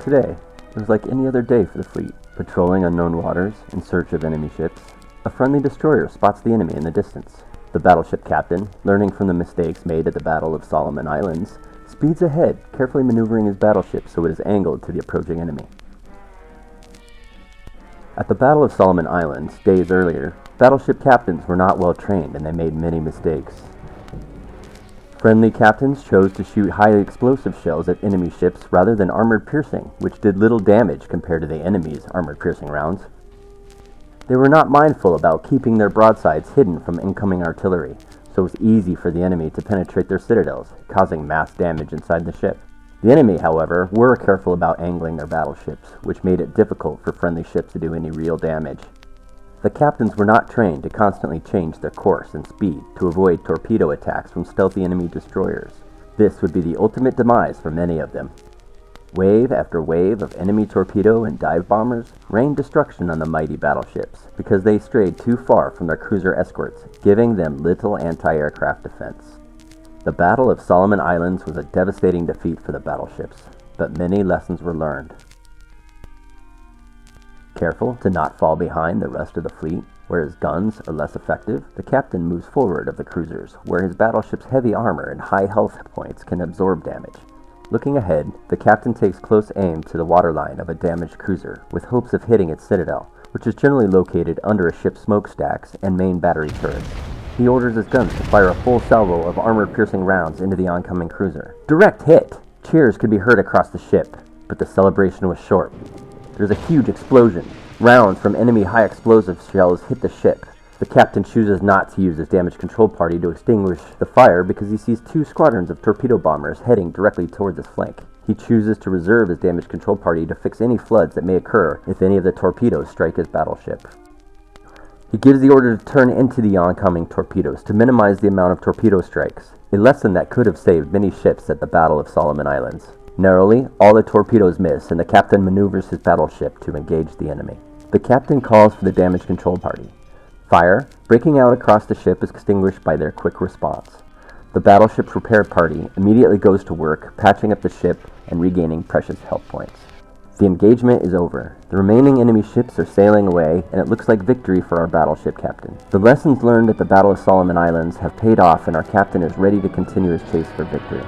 Today, it was like any other day for the fleet, patrolling unknown waters in search of enemy ships. A friendly destroyer spots the enemy in the distance. The battleship captain, learning from the mistakes made at the Battle of Solomon Islands, speeds ahead, carefully maneuvering his battleship so it is angled to the approaching enemy. At the Battle of Solomon Islands, days earlier, battleship captains were not well trained and they made many mistakes. Friendly captains chose to shoot highly explosive shells at enemy ships rather than armored piercing, which did little damage compared to the enemy's armored piercing rounds. They were not mindful about keeping their broadsides hidden from incoming artillery, so it was easy for the enemy to penetrate their citadels, causing mass damage inside the ship. The enemy, however, were careful about angling their battleships, which made it difficult for friendly ships to do any real damage. The captains were not trained to constantly change their course and speed to avoid torpedo attacks from stealthy enemy destroyers. This would be the ultimate demise for many of them. Wave after wave of enemy torpedo and dive bombers rained destruction on the mighty battleships because they strayed too far from their cruiser escorts, giving them little anti-aircraft defense. The Battle of Solomon Islands was a devastating defeat for the battleships, but many lessons were learned. Careful to not fall behind the rest of the fleet, where his guns are less effective, the captain moves forward of the cruisers, where his battleship's heavy armor and high health points can absorb damage. Looking ahead, the captain takes close aim to the waterline of a damaged cruiser, with hopes of hitting its citadel, which is generally located under a ship's smokestacks and main battery turrets. He orders his guns to fire a full salvo of armor-piercing rounds into the oncoming cruiser. Direct hit! Cheers could be heard across the ship, but the celebration was short. There's a huge explosion. Rounds from enemy high-explosive shells hit the ship. The captain chooses not to use his damage control party to extinguish the fire because he sees two squadrons of torpedo bombers heading directly towards his flank. He chooses to reserve his damage control party to fix any floods that may occur if any of the torpedoes strike his battleship. He gives the order to turn into the oncoming torpedoes to minimize the amount of torpedo strikes, a lesson that could have saved many ships at the Battle of Solomon Islands. Narrowly, all the torpedoes miss, and the captain maneuvers his battleship to engage the enemy. The captain calls for the damage control party. Fire, breaking out across the ship, is extinguished by their quick response. The battleship's repair party immediately goes to work, patching up the ship and regaining precious health points. The engagement is over. The remaining enemy ships are sailing away, and it looks like victory for our battleship captain. The lessons learned at the Battle of Solomon Islands have paid off, and our captain is ready to continue his chase for victory.